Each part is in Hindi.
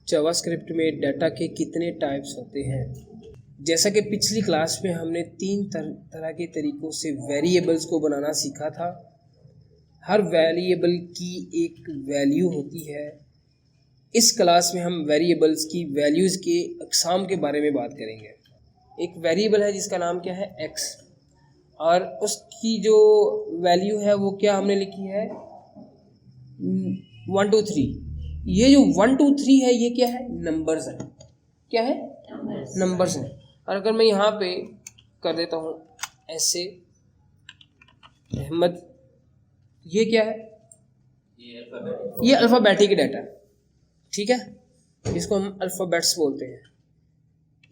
जावास्क्रिप्ट में डाटा के कितने टाइप्स होते हैं। जैसा कि पिछली क्लास में हमने तीन तरह के तरीक़ों से वेरिएबल्स को बनाना सीखा था। हर वेरिएबल की एक वैल्यू होती है। इस क्लास में हम वेरिएबल्स की वैल्यूज़ के अक़साम के बारे में बात करेंगे। एक वेरिएबल है जिसका नाम क्या है x, और उसकी जो वैल्यू है वो क्या हमने लिखी है 1 2 3। ये जो 1 2 3 है ये क्या है, नंबर्स है। क्या है, नंबर्स है। और अगर मैं यहाँ पे कर देता हूँ ऐसे अहमद, ये क्या है, ये अल्फ़ाबेटिक डाटा, ठीक है, इसको हम अल्फ़ाबेट्स बोलते हैं।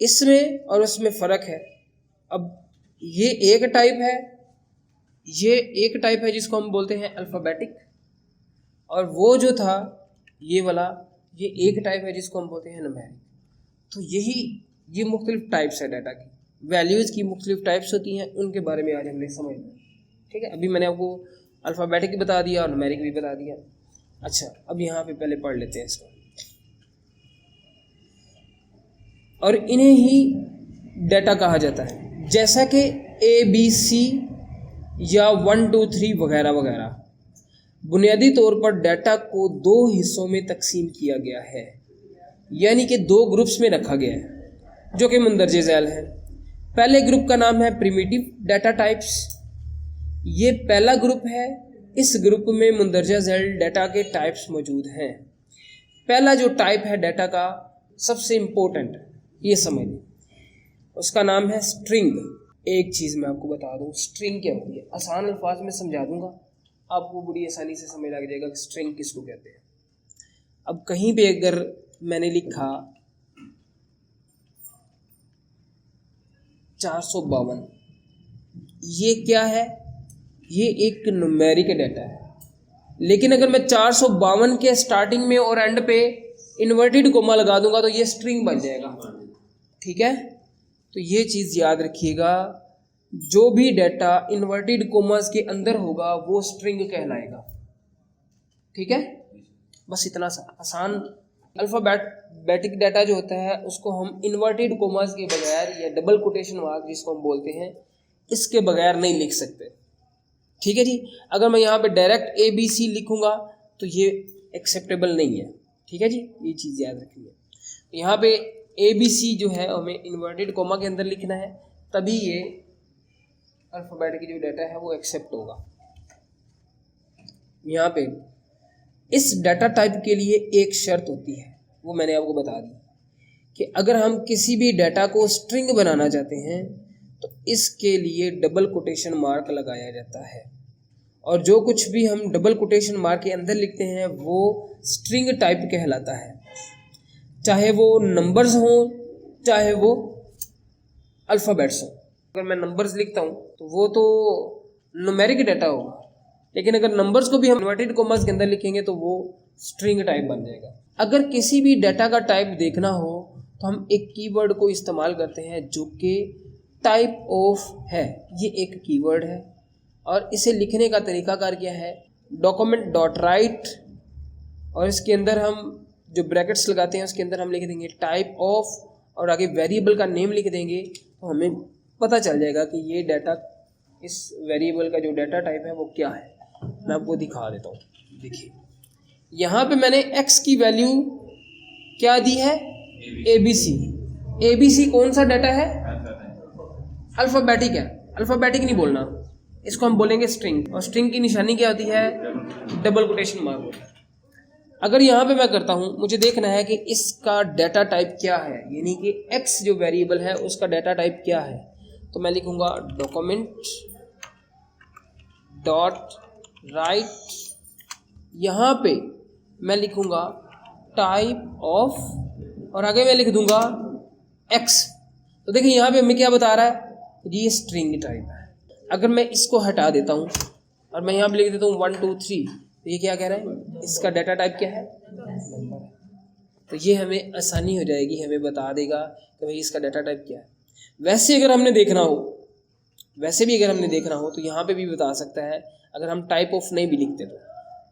इसमें और उसमें फ़र्क है। अब ये एक टाइप है, ये एक टाइप है जिसको हम बोलते हैं अल्फ़ाबेटिक, और वो जो था ये वाला, ये एक टाइप है जिसको हम बोलते हैं न्यूमेरिक। तो ये मुख्तलिफ टाइप्स है डाटा की, वैल्यूज़ की मुख्तलिफ टाइप्स होती हैं, उनके बारे में आज हमने समझना। ठीक है, अभी मैंने आपको अल्फ़ाबेटिक बता दिया और न्यूमेरिक भी बता दिया। अच्छा, अब यहाँ पे पहले पढ़ लेते हैं इसको। और इन्हें ही डाटा कहा जाता है, जैसा कि ABC या 1 2 3 वगैरह वगैरह। बुनियादी तौर पर डाटा को दो हिस्सों में तकसीम किया गया है, यानी कि दो ग्रुप्स में रखा गया है जो कि मंदरजे झैल है। पहले ग्रुप का नाम है प्रिमिटिव डाटा टाइप्स। ये पहला ग्रुप है। इस ग्रुप में मंदरजा झैल डाटा के टाइप्स मौजूद हैं। पहला जो टाइप है डाटा का सबसे इम्पोर्टेंट, ये समझ लें, उसका नाम है स्ट्रिंग। एक चीज़ मैं आपको बता दूं, स्ट्रिंग क्या होती है। आसान अल्फाज में समझा दूंगा, आपको बड़ी आसानी से समझ लग जाएगा कि स्ट्रिंग किसको कहते हैं। अब कहीं पे अगर मैंने लिखा 452, ये क्या है, ये एक न्यूमेरिक डाटा है। लेकिन अगर मैं 452 के स्टार्टिंग में और एंड पे इन्वर्टेड कोमा लगा दूंगा तो ये स्ट्रिंग बन जाएगा। ठीक है, तो ये चीज़ याद रखिएगा, जो भी डाटा इन्वर्टेड कोमास के अंदर होगा वो स्ट्रिंग कहलाएगा। ठीक है, बस इतना सा आसान। अल्फ़ाबेटिक डाटा जो होता है उसको हम इन्वर्टेड कोमास के बगैर, या डबल कोटेशन मार्क जिसको हम बोलते हैं, इसके बगैर नहीं लिख सकते। ठीक है जी, अगर मैं यहाँ पे डायरेक्ट ABC लिखूँगा तो ये एक्सेप्टेबल नहीं है। ठीक है जी, ये चीज़ याद रखनी है। यहाँ पे ABC जो है हमें इन्वर्टेड कोमा के अंदर लिखना है, तभी ये अल्फ़ाबेटिक जो डाटा है वो एक्सेप्ट होगा। यहाँ पे इस डाटा टाइप के लिए एक शर्त होती है, वो मैंने आपको बता दी कि अगर हम किसी भी डाटा को स्ट्रिंग बनाना चाहते हैं तो इसके लिए डबल कोटेशन मार्क लगाया जाता है, और जो कुछ भी हम डबल कोटेशन मार्क के अंदर लिखते हैं वो स्ट्रिंग टाइप कहलाता है। चाहे वो नंबर्स हों, चाहे वो अल्फ़ाबेट्स हों। अगर मैं नंबर्स लिखता हूँ तो वो तो न्यूमेरिक डाटा होगा, लेकिन अगर नंबर्स को भी हम इन्वर्टेड कोमास के अंदर लिखेंगे तो वो स्ट्रिंग टाइप बन जाएगा। अगर किसी भी डाटा का टाइप देखना हो तो हम एक कीवर्ड को इस्तेमाल करते हैं जो कि टाइप ऑफ है। ये एक कीवर्ड है और इसे लिखने का तरीकाकार क्या है, document.write, और इसके अंदर हम जो ब्रैकेट्स लगाते हैं उसके अंदर हम लिख देंगे टाइप ऑफ, और आगे वेरिएबल का नेम लिख देंगे, तो हमें पता चल जाएगा कि ये डाटा, इस वेरिएबल का जो डाटा टाइप है वो क्या है। मैं आपको दिखा देता हूँ। देखिए, यहाँ पे मैंने x की वैल्यू क्या दी है, ABC। ABC कौन सा डाटा है, अल्फ़ाबेटिक है। अल्फ़ाबेटिक नहीं बोलना, इसको हम बोलेंगे स्ट्रिंग, और स्ट्रिंग की निशानी क्या होती है, डबल कोटेशन मार्क होता है। अगर यहाँ पे मैं करता हूँ, मुझे देखना है कि इसका डाटा टाइप क्या है, यानी कि x जो वेरिएबल है उसका डाटा टाइप क्या है, तो मैं लिखूँगा document.write। यहाँ पे मैं लिखूँगा टाइप ऑफ, और आगे मैं लिख दूँगा x। तो देखिए यहाँ पे हमें क्या बता रहा है, ये स्ट्रिंग टाइप है। अगर मैं इसको हटा देता हूँ और मैं यहाँ पे लिख देता हूँ 1 2 3, तो ये क्या कह रहा है, इसका डाटा टाइप क्या है, नंबर है। तो ये हमें आसानी हो जाएगी, हमें बता देगा कि भाई इसका डाटा टाइप क्या है। वैसे भी अगर हमने देखना हो तो यहाँ पे भी बता सकता है, अगर हम टाइप ऑफ नहीं भी लिखते तो।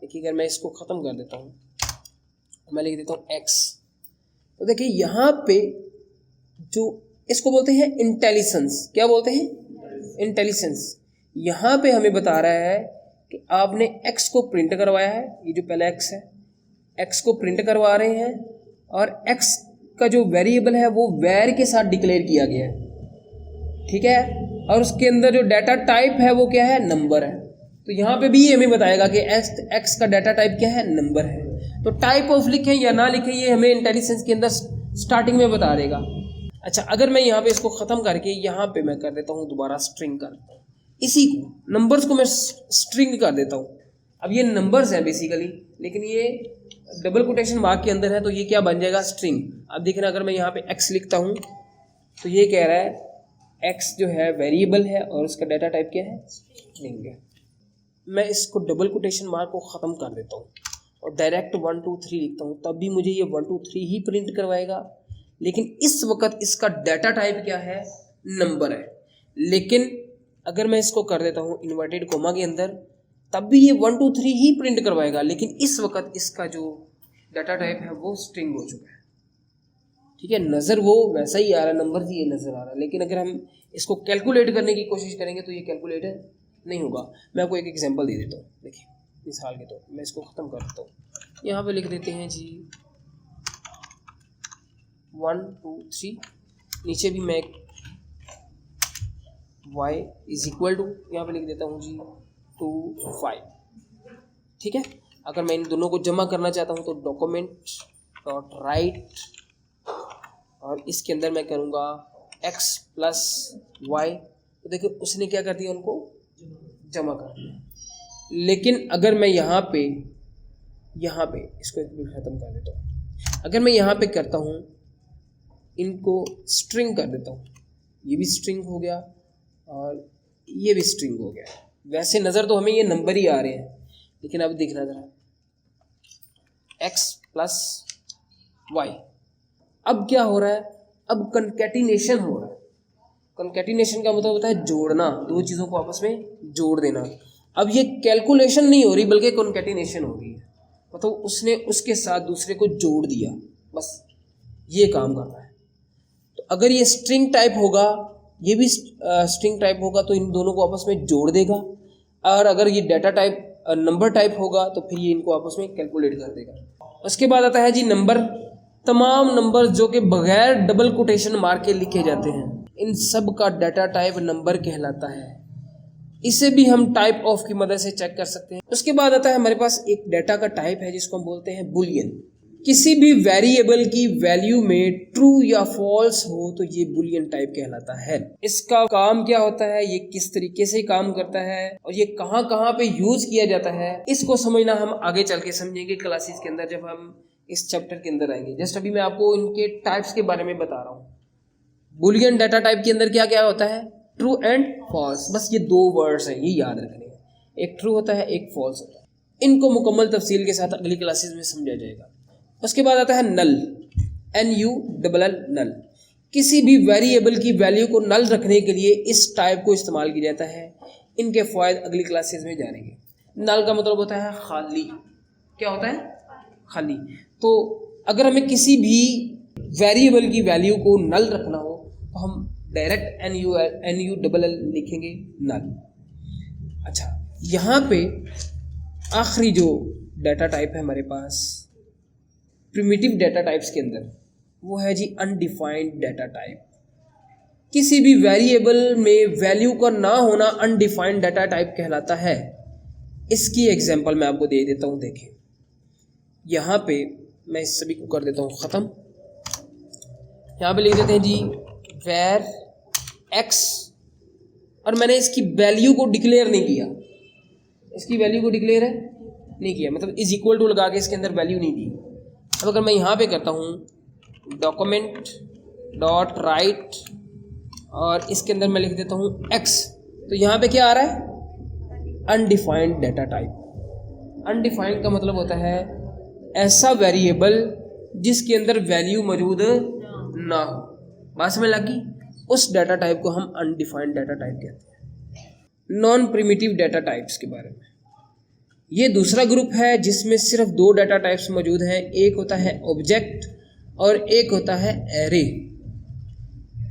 देखिए, अगर मैं इसको ख़त्म कर देता हूँ, मैं लिख देता हूँ x, तो देखिए यहाँ पे जो इसको बोलते हैं इंटेलिजेंस, क्या बोलते हैं? इंटेलिजेंस। यहाँ पे हमें बता रहा है कि आपने x को प्रिंट करवाया है, ये जो पहला x है, x को प्रिंट करवा रहे हैं और x का जो वेरिएबल है वो वैर के साथ डिक्लेयर किया गया है, ठीक है। और उसके अंदर जो डाटा टाइप है वो क्या है? नंबर है। तो यहाँ पे भी ये हमें बताएगा कि x का डाटा टाइप क्या है? नंबर है। तो टाइप ऑफ लिखें या ना लिखें ये हमें इंटेलिजेंस के अंदर स्टार्टिंग में बता देगा। अच्छा, अगर मैं यहाँ पे इसको ख़त्म करके यहाँ पे मैं कर देता हूँ दोबारा स्ट्रिंग कर देता हूँ, इसी को नंबर्स को मैं स्ट्रिंग कर देता हूँ। अब ये नंबर्स हैं बेसिकली, लेकिन ये डबल कोटेशन मार्क के अंदर है, तो ये क्या बन जाएगा? स्ट्रिंग। अब देखना, अगर मैं यहाँ पे x लिखता हूँ तो ये कह रहा है x जो है वेरिएबल है और उसका डाटा टाइप क्या है? स्ट्रिंग है। मैं इसको डबल कोटेशन मार्क को ख़त्म कर देता हूँ और डायरेक्ट 1 2 3 लिखता हूँ, तब भी मुझे ये 1 2 3 ही प्रिंट करवाएगा। लेकिन इस वक्त इसका डाटा टाइप क्या है? नंबर है। लेकिन अगर मैं इसको कर देता हूँ इन्वर्टेड कोमा के अंदर, तब भी ये 1 2 3 ही प्रिंट करवाएगा, लेकिन इस वक्त इसका जो डाटा टाइप है वो स्ट्रिंग हो चुका है, ठीक है। नज़र वो वैसा ही आ रहा है, नंबर ही ये नज़र आ रहा है, लेकिन अगर हम इसको कैलकुलेट करने की कोशिश करेंगे तो ये कैलकुलेटर नहीं होगा। मैं आपको एक एग्जांपल दे देता हूँ, देखिए मिसाल के तौर पर मैं इसको ख़त्म कर देता हूँ। यहाँ पे लिख देते हैं जी 1 2 3, नीचे भी मैं y इज इक्वल टू यहाँ पे लिख देता हूँ जी 2 5, ठीक है। अगर मैं इन दोनों को जमा करना चाहता हूँ तो डॉक्यूमेंट डॉट राइट और इसके अंदर मैं करूँगा x प्लस वाई, तो देखो उसने क्या कर दिया? उनको जमा कर दिया। लेकिन अगर मैं यहाँ पे इसको एक मिनट ख़त्म कर देता हूँ, अगर मैं यहाँ पे करता हूँ इनको स्ट्रिंग कर देता हूँ, ये भी स्ट्रिंग हो गया और ये भी स्ट्रिंग हो गया। वैसे नज़र तो हमें ये नंबर ही आ रहे हैं, लेकिन अब देखना ज़रा x प्लस वाई, अब क्या हो रहा है? अब कंकैटिनेशन हो रहा है। कंकैटिनेशन का मतलब होता है जोड़ना, दो चीज़ों को आपस में जोड़ देना। अब ये कैलकुलेशन नहीं हो रही बल्कि कंकैटिनेशन हो रही है, मतलब उसने उसके साथ दूसरे को जोड़ दिया, बस ये काम कर रहा है। तो अगर ये स्ट्रिंग टाइप होगा, ये भी स्ट्रिंग टाइप होगा, तो इन दोनों को आपस में जोड़ देगा। और अगर ये डाटा टाइप नंबर टाइप होगा तो फिर ये इनको आपस में कैलकुलेट कर देगा। उसके बाद आता है जी नंबर। तमाम नंबर जो कि बगैर डबल कोटेशन मार के लिखे जाते हैं, इन सब का डाटा टाइप नंबर कहलाता है। इसे भी हम टाइप ऑफ की मदद से चेक कर सकते हैं। उसके बाद आता है हमारे पास एक डाटा का टाइप है जिसको हम बोलते हैं बुलियन। किसी भी वेरिएबल की वैल्यू में ट्रू या फॉल्स हो तो ये बुलियन टाइप कहलाता है। इसका काम क्या होता है, ये किस तरीके से काम करता है और ये कहाँ कहाँ पे यूज किया जाता है, इसको समझना हम आगे चल के समझेंगे क्लासेस के अंदर, जब हम इस चैप्टर के अंदर आएंगे। जस्ट अभी मैं आपको इनके टाइप्स के बारे में बता रहा हूँ। बुलियन डाटा टाइप के अंदर क्या क्या होता है? ट्रू एंड फॉल्स, बस ये दो वर्ड्स हैं, ये याद रखने हैं। एक ट्रू होता है, एक फॉल्स होता है। इनको मुकम्मल तफसील के साथ अगली क्लासेस में समझा जाएगा। उसके बाद आता है नल, NULL नल। किसी भी वेरिएबल की वैल्यू को नल रखने के लिए इस टाइप को इस्तेमाल किया जाता है। इनके फ़ायदे अगली क्लासेस में जानेंगे। नल का मतलब होता है खाली। क्या होता है? खाली। तो अगर हमें किसी भी वेरिएबल की वैल्यू को नल रखना हो तो हम डायरेक्ट NULL लिखेंगे, नल। अच्छा, यहाँ पे आखिरी जो डाटा टाइप है हमारे पास प्रिमिटिव डाटा टाइप्स के अंदर, वो है जी अनडिफाइंड डाटा टाइप। किसी भी वेरिएबल में वैल्यू का ना होना अनडिफाइंड डाटा टाइप कहलाता है। इसकी एग्जांपल मैं आपको दे देता हूँ। देखें, यहाँ पे मैं इस सभी को कर देता हूँ ख़त्म। यहाँ पे लिख देते हैं जी वेर x, और मैंने इसकी वैल्यू को डिक्लेयर नहीं किया, इसकी वैल्यू को डिक्लेयर नहीं किया, मतलब इज इक्वल टू लगा के इसके अंदर वैल्यू नहीं दी। अब अगर मैं यहाँ पे करता हूँ डॉक्यूमेंट डॉट राइट और इसके अंदर मैं लिख देता हूँ x, तो यहाँ पे क्या आ रहा है? Undefined data type. अनडिफाइंड का मतलब होता है ऐसा वेरिएबल जिसके अंदर वैल्यू मौजूद ना हो। बात समझ लगी? उस डाटा टाइप को हम अनडिफाइंड डाटा टाइप कहते हैं। नॉन प्रिमिटिव डाटा टाइप्स के बारे में, ये दूसरा ग्रुप है जिसमें सिर्फ दो डाटा टाइप्स मौजूद हैं। एक होता है ऑब्जेक्ट और एक होता है एरे।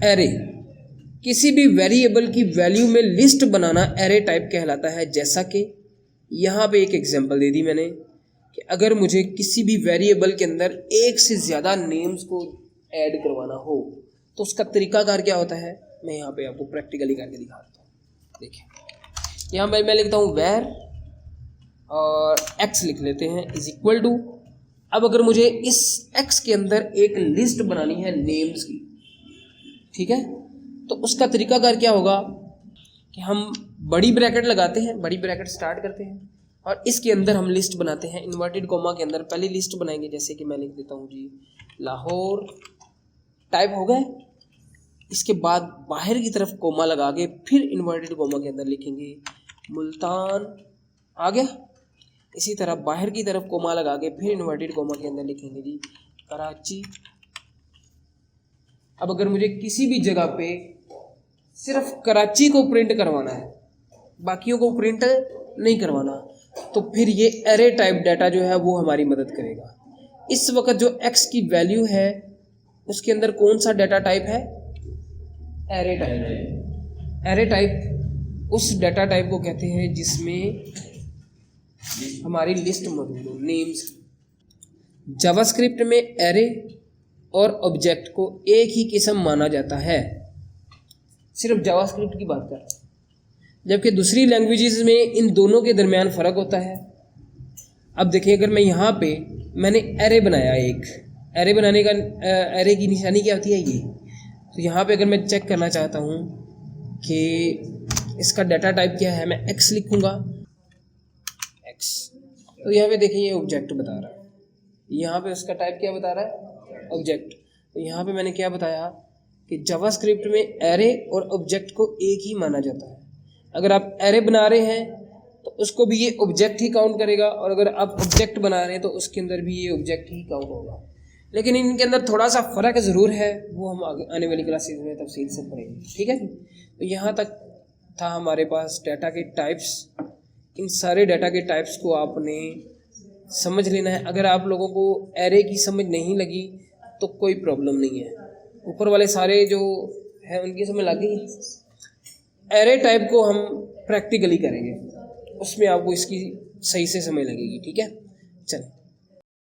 एरे किसी भी वेरिएबल की वैल्यू में लिस्ट बनाना एरे टाइप कहलाता है। जैसा कि यहाँ पे एक एग्जांपल दे दी मैंने कि अगर मुझे किसी भी वेरिएबल के अंदर एक से ज़्यादा नेम्स को ऐड करवाना हो तो उसका तरीकाकार क्या होता है, मैं यहाँ पे आपको प्रैक्टिकली करके दिखाता हूँ। देखिए यहाँ पे मैं लिखता हूँ वेर और x लिख लेते हैं इज इक्वल टू। अब अगर मुझे इस x के अंदर एक लिस्ट बनानी है नेम्स की, ठीक है, तो उसका तरीकाकार क्या होगा कि हम बड़ी ब्रैकेट लगाते हैं, बड़ी ब्रैकेट स्टार्ट करते हैं और इसके अंदर हम लिस्ट बनाते हैं। इन्वर्टेड कॉमा के अंदर पहली लिस्ट बनाएंगे, जैसे कि मैं लिख देता हूँ जी लाहौर, टाइप हो गए। इसके बाद बाहर की तरफ कोमा लगा के फिर इन्वर्टेड कोमा के अंदर लिखेंगे मुल्तान, आ गया। इसी तरह बाहर की तरफ कोमा लगा के फिर इन्वर्टेड कोमा के अंदर लिखेंगे जी कराची। अब अगर मुझे किसी भी जगह पे सिर्फ कराची को प्रिंट करवाना है, बाकियों को प्रिंट नहीं करवाना, तो फिर ये एरे टाइप डाटा जो है वो हमारी मदद करेगा। इस वक्त जो x की वैल्यू है उसके अंदर कौन सा डाटा टाइप है, एरे टाइप। एरे टाइप उस डाटा टाइप को कहते हैं जिसमें हमारी लिस्ट मौजूद हो, नेम्स। जावास्क्रिप्ट में एरे और ऑब्जेक्ट को एक ही किस्म माना जाता है, सिर्फ जावास्क्रिप्ट की बात कर रहा हूँ, जबकि दूसरी लैंग्वेजेस में इन दोनों के दरमियान फ़र्क होता है। अब देखिए अगर मैं यहाँ पे मैंने एरे बनाया, एक एरे बनाने का एरे की निशानी क्या होती है ये, तो यहाँ पे अगर मैं चेक करना चाहता हूँ कि इसका डाटा टाइप क्या है, मैं x लिखूँगा x, तो यहाँ पे देखिए ये ऑब्जेक्ट बता रहा है, यहाँ पे उसका टाइप क्या बता रहा है, ऑब्जेक्ट। तो यहाँ पे मैंने क्या बताया कि जावास्क्रिप्ट में एरे और ऑब्जेक्ट को एक ही माना जाता है। अगर आप एरे बना रहे हैं तो उसको भी ये ऑब्जेक्ट ही काउंट करेगा, और अगर आप ऑब्जेक्ट बना रहे हैं तो उसके अंदर भी ये ऑब्जेक्ट ही काउंट होगा। लेकिन इनके अंदर थोड़ा सा फ़र्क ज़रूर है, वो हम आने वाली क्लासेस में तफसील से पढ़ेंगे, ठीक है। तो यहाँ तक था हमारे पास डाटा के टाइप्स। इन सारे डाटा के टाइप्स को आपने समझ लेना है। अगर आप लोगों को एरे की समझ नहीं लगी तो कोई प्रॉब्लम नहीं है, ऊपर वाले सारे जो है उनकी समझ लग गई। एरे टाइप को हम प्रैक्टिकली करेंगे, उसमें आपको इसकी सही से समझ लगेगी, ठीक है। चल